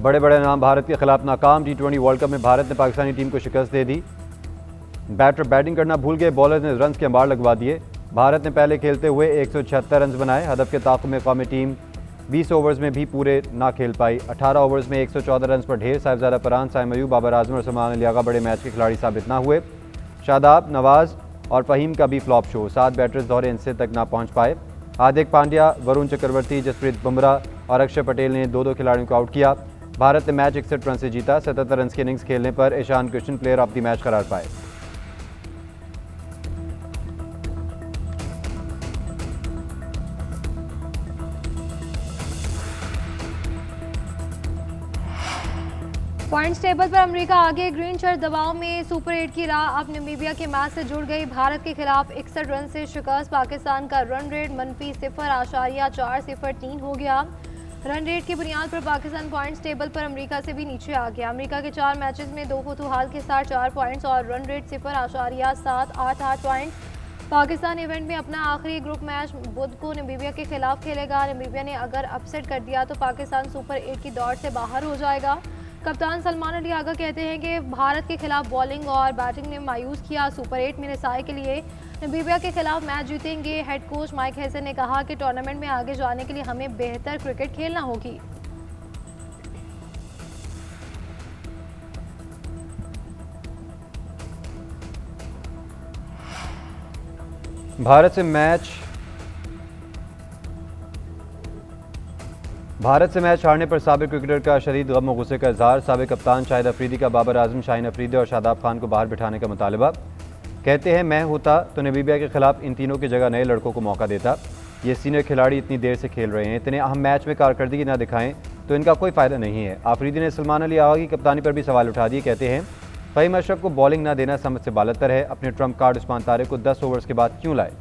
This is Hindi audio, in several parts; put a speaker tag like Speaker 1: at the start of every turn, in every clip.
Speaker 1: बड़े बड़े नाम भारत के खिलाफ नाकाम। T20 वर्ल्ड कप में भारत ने पाकिस्तानी टीम को शिकस्त दे दी। बैटर बैटिंग करना भूल गए, बॉलर ने रन के अंबार लगवा दिए। भारत ने पहले खेलते हुए 176 रन बनाए। हदफ के ताक़ुब में कौमी टीम 20 ओवर्स में भी पूरे ना खेल पाई। 18 ओवर्स में 114 रन पर ढेर। साहिबजादा परान, साइम अयूब, बाबर आजम और सलमान अली आगा बड़े मैच के खिलाड़ी साबित ना हुए। शादाब, नवाज और फहीम का भी फ्लॉप शो। 7 बैटर्स दोहरे इंसे तक ना पहुंच पाए। हार्दिक पांड्या, वरुण चक्रवर्ती, जसप्रीत बुमराह और अक्षर पटेल ने 2-2 खिलाड़ियों को आउट किया। भारत ने मैच 61 रन से जीता। 77 रन की इनिंग्स खेलने पर Ishan Kishan player of the match करार पाए।
Speaker 2: पॉइंट्स टेबल पर अमेरिका आगे। ग्रीन शर्ट दबाव में सुपर 8 की राह अब नामीबिया के मैच से जुड़ गई। भारत के खिलाफ 61 रन से शिकस्त। पाकिस्तान का रन रेट -0.03 हो गया। रन रेट की बुनियाद पर पाकिस्तान पॉइंट्स टेबल पर अमेरिका से भी नीचे आ गया। अमेरिका के 4 मैचेस में 2 फतूहात के साथ 4 पॉइंट्स और run rate 0.788 point. Pakistan event में अपना आखिरी ग्रुप मैच बुध को नामीबिया के खिलाफ खेलेगा। नामीबिया ने अगर अपसेट कर दिया तो पाकिस्तान सुपर 8 की दौड़ से बाहर हो जाएगा। कप्तान सलमान अली आगा कहते हैं कि भारत के खिलाफ बॉलिंग और बैटिंग ने मायूस किया। सुपर 8 में रसाई के लिए नामीबिया के खिलाफ मैच जीतेंगे। हेड कोच माइक हेसन ने कहा कि टूर्नामेंट में आगे जाने के लिए हमें बेहतर क्रिकेट खेलना होगी।
Speaker 1: भारत से मैच हारने पर साबिक क्रिकेटर का शदीद गम और गुस्से का इजहार। साबिक कप्तान शाहिद अफरीदी का बाबर आजम, शाहीन अफरीदी और शादाब खान को बाहर बिठाने का मुतालबा। कहते हैं मैं होता तो नामीबिया के खिलाफ इन तीनों की जगह नए लड़कों को मौका देता। ये सीनियर खिलाड़ी इतनी देर से खेल रहे हैं, इतने अहम मैच में कारकर्दगी ना दिखाएं तो इनका कोई फ़ायदा नहीं है। अफरीदी ने सलमान अली आगा की कप्तानी पर भी सवाल उठा दिए। कहते हैं फ़हीम अशरफ को बॉलिंग ना देना समझ से बालतर है। अपने ट्रम्प कार्ड उस्मान तारिक को 10 ओवर्स के बाद क्यों लाए।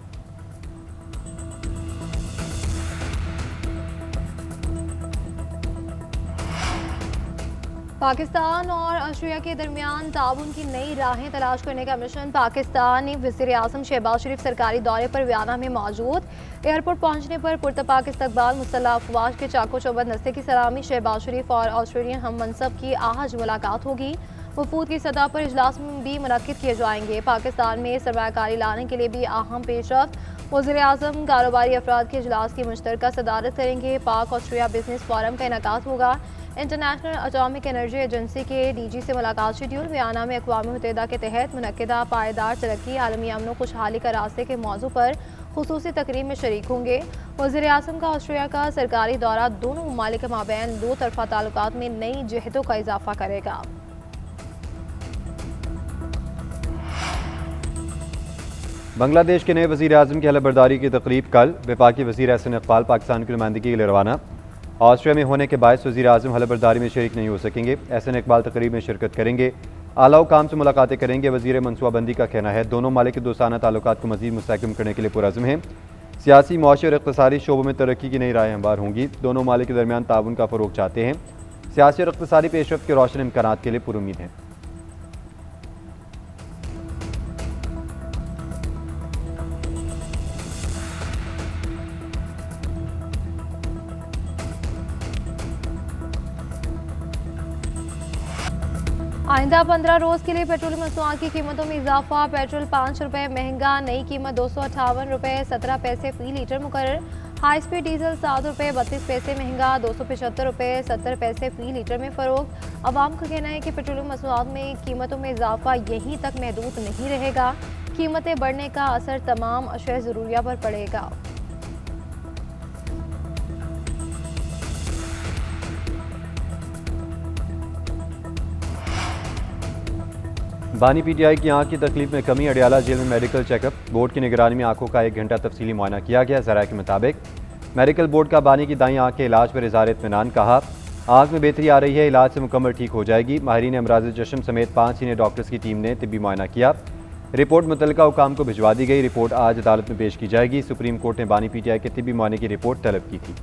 Speaker 2: पाकिस्तान और ऑस्ट्रेलिया के दरमियान ताउन की नई राहें तलाश करने का मिशन। पाकिस्तानी वज़ीर आज़म शहबाज शरीफ सरकारी दौरे पर वियना में मौजूद। एयरपोर्ट पहुंचने पर पुरतपाक इस्तकबाल। मुसल्लह अफवाज के चाको चौबंद दस्ते की सलामी। शहबाज शरीफ और ऑस्ट्रेलियन हम मनसब की आज मुलाकात होगी। वफूद की सतह पर इजलास भी मुनक्किद किए जाएंगे। पाकिस्तान में सरमायाकारी लाने के लिए भी अहम पेशरफ्त। वज़ीर आज़म कारोबारी अफराद के इजलास की मुश्तरका सदारत करेंगे। पाक ऑस्ट्रेलिया बिजनेस फोरम का इनेकाद होगा। इंटरनेशनल एटॉमिक एनर्जी एजेंसी के डीजी से मुलाकात शेड्यूल। वियना में अक़वाम मुत्तहिदा के तहत मुनक्किदा पायदार तरक्की, आलमी अमन व खुशहाली का रास्ते के मौजू पर खुसूसी तकरीब में शरीक होंगे। वज़ीर आज़म का ऑस्ट्रेलिया का सरकारी दौरा दोनों ममालिक के माबैन दो तरफा ताल्लुकात में नई जहतों का इजाफा करेगा।
Speaker 1: बांग्लादेश के नए वज़ीर आज़म की हलफबर्दारी की तकरीब कल। वफाकी वज़ीर एहसन इक़बाल पाकिस्तान की नुमाइंदगी के लिए रवाना। ऑस्ट्रिया में होने के बायस वज़ीर आज़म हलफबर्दारी में शरीक नहीं हो सकेंगे। एहसन इक़बाल तकरीब में शिरकत करेंगे। आला हुकाम से मुलाकातें करेंगे। वज़ीर मनसूबाबंदी का कहना है दोनों ममालिक के दोस्ताना ताल्लुकात को मज़ीद मुस्तहकम करने के लिए पुरअज़्म है। सियासी, मुआशी और इक़्तिसादी शोबों में तरक्की की नई राहें हमवार होंगी। दोनों ममालिक के दरमियान ताउन का फ़रोग़ चाहते हैं। सियासी और इक़्तिसादी पेशरफ्त के रोशन इम्कानात के लिए पुरुम्मीद हैं।
Speaker 2: आइंदा 15 रोज़ के लिए पेट्रोलियम मसनूआत की कीमतों में इजाफा। पेट्रोल 5 रुपये महंगा, नई कीमत 258 रुपये 17 पैसे फ़ी लीटर मुकर्रर। हाई स्पीड डीजल 7 रुपये 32 पैसे महंगा, 275 रुपये 70 पैसे फ़ी लीटर में फ़रोख्त। अवाम का कहना है कि पेट्रोलियम मसनूआत में कीमतों में इजाफा यहीं तक महदूद नहीं रहेगा। कीमतें बढ़ने का असर तमाम अशया ज़रूरिया पर पड़ेगा।
Speaker 1: बानी पीटीआई की आंख की तकलीफ में कमी। अडियाला जेल में मेडिकल चेकअप। बोर्ड की निगरानी में आंखों का 1 घंटा तफसीली मुआयना किया गया। ज़राए के मुताबिक मेडिकल बोर्ड का बानी की दाईं आंख के इलाज पर इज़हार इत्मीनान। कहा आंख में बेहतरी आ रही है, इलाज से मुकम्मल ठीक हो जाएगी। माहिरीन अमराज़ चश्म समेत 5 सीनियर डॉक्टर्स की टीम ने तिब्बी मुआयना किया। रिपोर्ट मुतल्लिका हुकाम को भिजवा दी गई। रिपोर्ट आज अदालत में पेश की जाएगी। सुप्रीम कोर्ट ने बानी पीटीआई के तिब्बी मुआयने की रिपोर्ट तलब की थी।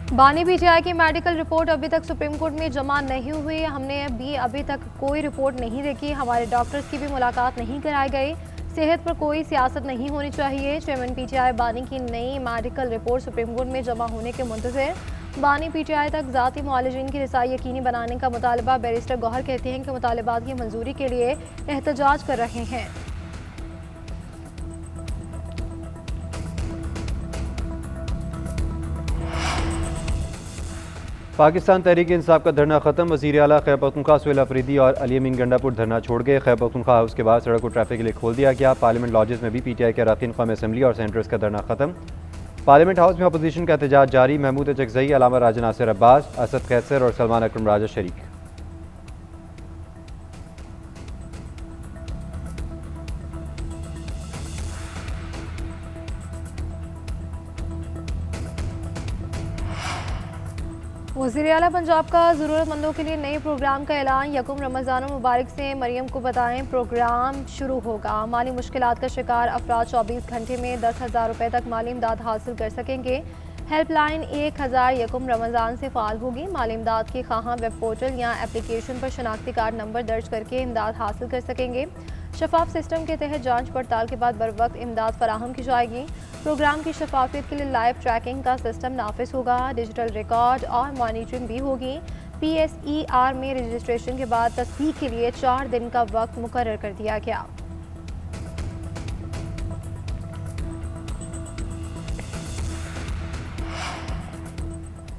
Speaker 2: बानी पीटीआई की मेडिकल रिपोर्ट अभी तक सुप्रीम कोर्ट में जमा नहीं हुई। हमने भी अभी तक कोई रिपोर्ट नहीं देखी। हमारे डॉक्टर्स की भी मुलाकात नहीं कराई गई। सेहत पर कोई सियासत नहीं होनी चाहिए। चेयरमैन पीटीआई बानी की नई मेडिकल रिपोर्ट सुप्रीम कोर्ट में जमा होने के मुंतज़िर। बानी पीटीआई तक ज़ाती मुआलिजीन की रिसाई यकीनी बनाने का मुतालबा। बैरिस्टर गौहर कहते हैं कि मुतालबात की मंजूरी के लिए एहतजाज कर रहे हैं।
Speaker 1: पाकिस्तान तहरीक इंसाफ का धरना खत्म। वज़ीर आला खैबर पख्तूनख्वा सुहेल अफरीदी और अली अमीन गंडापुर धरना छोड़ गए। खैबर पख्तूनख्वा हाउस के बाद सड़क को ट्रैफिक के लिए खोल दिया गया। पार्लियामेंट लॉजेस में भी पीटीआई के अरकान क़ौमी असम्बली और सेंटर्स का धरना खत्म। पार्लियामेंट हाउस में अपोजिशन का एहतजाज जारी। महमूद चकजई, अलामा राजा नासिर अब्बास, असद कैसर और सलमान अकरम राजा शरीक।
Speaker 2: वज़ीर आला पंजाब का ज़रूरतमंदों के लिए नए प्रोग्राम का ऐलान। यकुम रमज़ान मुबारक से मरियम को बताएं प्रोग्राम शुरू होगा। माली मुश्किलात का शिकार अफराद 24 घंटे में 10,000 रुपये तक माली इमदाद हासिल कर सकेंगे। हेल्पलाइन 1000 यकुम रमज़ान से फ़ाल होगी। माली इमदाद के ख़ाहाँ वेब पोर्टल या एप्लीकेशन पर शनाख्ती कार्ड नंबर दर्ज करके इमदाद हासिल कर सकेंगे। शफाफ सिस्टम के तहत जांच पड़ताल के बाद बर वक्त इमदाद फराहम की जाएगी। प्रोग्राम की शफाफियत के लिए लाइव ट्रैकिंग का सिस्टम नाफिज होगा। डिजिटल रिकॉर्ड और मॉनिटरिंग भी होगी। PSER में रजिस्ट्रेशन के बाद तस्दीक के लिए 4 दिन का वक्त मुकर्रर कर दिया गया।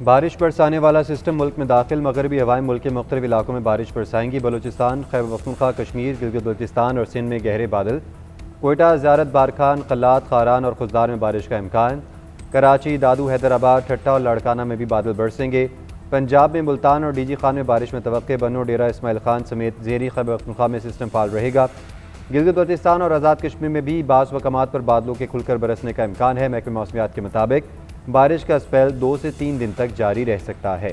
Speaker 1: बारिश बरसाने वाला सिस्टम मुल्क में दाखिल। मगरबी हवाएं मुल्क के मुख्तलिफ इलाकों में बारिश बरसाएंगी। बलूचिस्तान, खैबर पख्तूनख्वा, कश्मीर, गिलगित बल्तिस्तान और सिंध में गहरे बादल। कोयटा, ज़ियारत, बारखान, खल्लात, खारान और खुजदार में बारिश का इम्कान। कराची, दादू, हैदराबाद, ठट्टा और लाड़काना में भी बादल बरसेंगे। पंजाब में मुल्तान और डीजी खान में बारिश में तवक्के। बनो, डेरा इस्माइल खान समेत ज़ेरी खैबर पख्तूनख्वा में सिस्टम फाल रहेगा। गिलगित बल्तिस्तान और आज़ाद कश्मीर में भी बाज़ मकामात पर बादलों के खुलकर बरसने का इम्कान है। महकमे मौसमियात के मुताबिक बारिश का स्पेल 2 से 3 दिन तक जारी रह सकता है।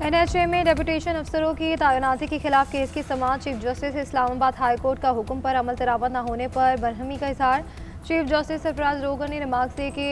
Speaker 2: NHA में डेपुटेशन अफसरों की तैनाती के खिलाफ केस की समाअत। Chief justice Islamabad high court का हुक्म पर अमल दरामद न होने पर बरहमी का इजहार। चीफ जस्टिस सरफराज रोगर ने रिमार्क से कि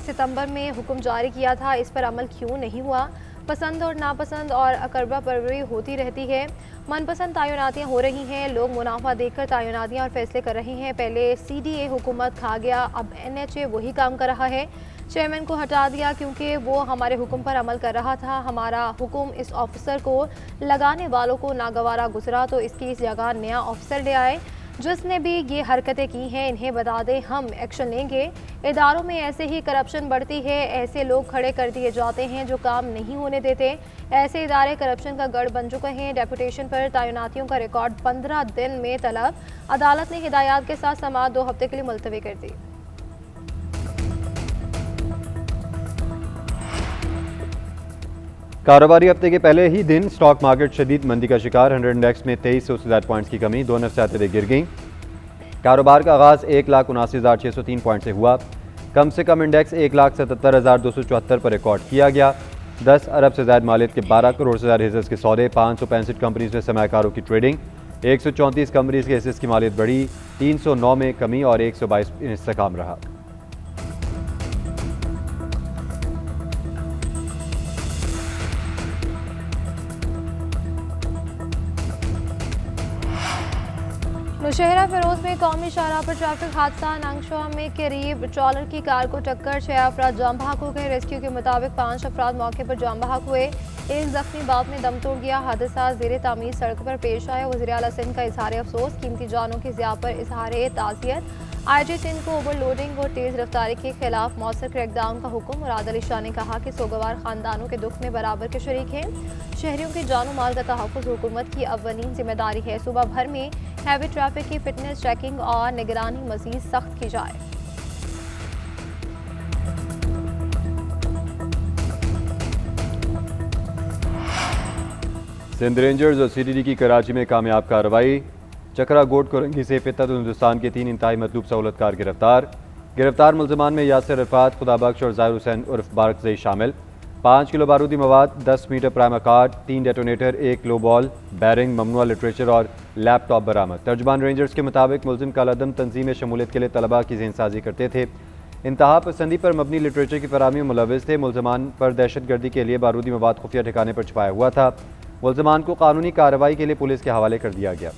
Speaker 2: सितंबर में हुक्म जारी किया था, इस पर अमल क्यों नहीं हुआ। पसंद और नापसंद और अकरबा परवरी होती रहती है। मनपसंद तैनातियाँ हो रही हैं। लोग मुनाफा देखकर तैनातियाँ और फैसले कर रहे हैं। पहले CDA हुकूमत खा गया, अब NHA वही काम कर रहा है। चेयरमैन को हटा दिया क्योंकि वो हमारे हुक्म पर अमल कर रहा था। हमारा हुक्म इस ऑफिसर को लगाने वालों को नागवारा गुजरा तो इसकी इस जगह नया ऑफिसर ले आए। जिसने भी ये हरकतें की हैं इन्हें बता दें, हम एक्शन लेंगे। इदारों में ऐसे ही करप्शन बढ़ती है। ऐसे लोग खड़े कर दिए जाते हैं जो काम नहीं होने देते। ऐसे इदारे करप्शन का गढ़ बन चुके हैं। डेपुटेशन पर तैनातियों का रिकॉर्ड 15 दिन में तलब। अदालत ने हिदायत के साथ समाअत 2 हफ्ते के लिए मुलतवी कर दी।
Speaker 1: कारोबारी हफ्ते के पहले ही दिन स्टॉक मार्केट शदीद मंदी का शिकार। 100 इंडेक्स में 2300 से ज़्यादा पॉइंट्स की कमी 2 नफ्सात गिर गई। कारोबार का आगाज़ 1,79,603 पॉइंट से हुआ। कम से कम इंडेक्स 1,77,274 पर रिकॉर्ड किया गया। 10 अरब से ज़्यादा मालियत के 12 करोड़ से ज़्यादा हिस्सेस के सौदे। 565 कंपनीज में सरमायाकारों की ट्रेडिंग। 134 कंपनीज के हिस्सेस की मालियत बढ़ी। 309 में कमी और 122 इस्तेहकाम रहा।
Speaker 2: नौशहरा फिरोज में कौमी शाहराह पर ट्रैफिक हादसा। नांगशाह में करीब ट्रॉलर की कार को टक्कर। 6 अफराद जाम बहक हो गए। रेस्क्यू के मुताबिक 5 अफराद मौके पर जाम बहक हुए। एक जख्मी बाद में दम तोड़ गया। हादसा ज़ेरे तामीर सड़क पर पेश आया। वज़ीर आला सिंध का इजहार अफसोस। कीमती जानों की ज़िया पर इजहार ताज़ियत। IG सिंध को ओवरलोडिंग और तेज़ रफ्तारी के खिलाफ मौसर क्रैकडाउन का हुक्म। मुराद अली शाह ने कहा कि सोगवार खानदानों के दुख में बराबर के शरीक हैं। शहरियों के जानो माल का तहफ़्फ़ुज़ हुकूमत की अव्वलीन जिम्मेदारी है। सूबा भर में हैवी ट्रैफिक की फिटनेस चेकिंग और निगरानी मज़ीद सख्त की जाए।
Speaker 1: सिंध रेंजर्स और CTD की कराची में कामयाब कार्रवाई। चकरा गोट कोरंगी से फितरत हिंदुस्तान के 3 इंतहाई मतलूब सहूलतकार गिरफ्तार। गिरफ्तार मुलजमान में यासिर रफात, खुदाबख्श और ज़ाहिर हुसैन उर्फ बारकज़ई शामिल। 5 किलो बारूदी मवाद, 10 मीटर प्राइमर कार्ड, 3 डेटोनेटर, 1 लो बॉल, बैरिंग, ममनुआ लिटरेचर और लैपटॉप बरामद। तर्जुमान रेंजर्स के मुताबिक मुलजिम कालादम तंजीम में शमूलियत के लिए तलबा की जहनसाजी करते थे, इंतहा पसंदी पर मबनी लिटरेचर की फराहमी में मुलविस थे। मुलजमान पर दहशतगर्दी के लिए बारूदी मवाद खुफिया ठिकाने पर छुपाया हुआ था। मुलजमान को कानूनी कार्रवाई के लिए पुलिस के हवाले कर दिया गया।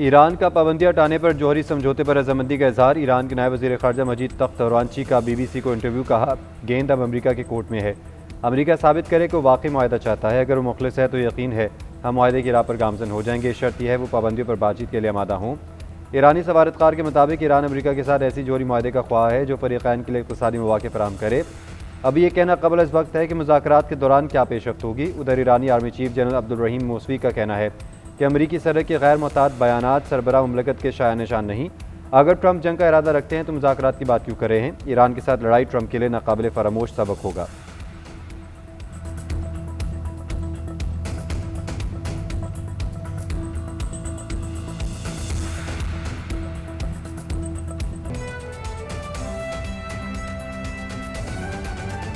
Speaker 1: ईरान का पाबंदियां हटाने पर जौहरी समझौते पर रजामंदी का इजहार। ईरान के नायब वज़ीर ख़ारजा मजीद तख्त औरानची का BBC को इंटरव्यू, कहा गेंद अब अमरीका के कोर्ट में है। अमरीका साबित करे कि वो वाकई मुआहदा चाहता है। अगर वो मुखलिस है तो यकीन है हम मुआहदे की राह पर गामजन हो जाएंगे। शर्त यह है वो पाबंदियों पर बातचीत के लिए आमादा हों। ईरानी सफारतकार के मुताबिक ईरान अमरीका के साथ ऐसी जौहरी मुआहदे का ख्वाह है जो फ़रीक़ैन के लिए इक़्तिसादी मौक़े फराहम करे। अभी ये कहना कबल अज़ वक्त है कि मुज़ाकरात के दौरान क्या पेशरफ्त होगी। उधर ईरानी आर्मी चीफ जनरल अब्दुल रहीम मौसवी का कहना है कि अमरीकी सदर के गैर मुताद बयानात सरबराह मुमलकत के शाया निशान नहीं। अगर ट्रंप जंग का इरादा रखते हैं तो मुज़ाकरात की बात क्यों कर रहे हैं। ईरान के साथ लड़ाई ट्रंप के लिए नाकाबिल फरामोश सबक होगा।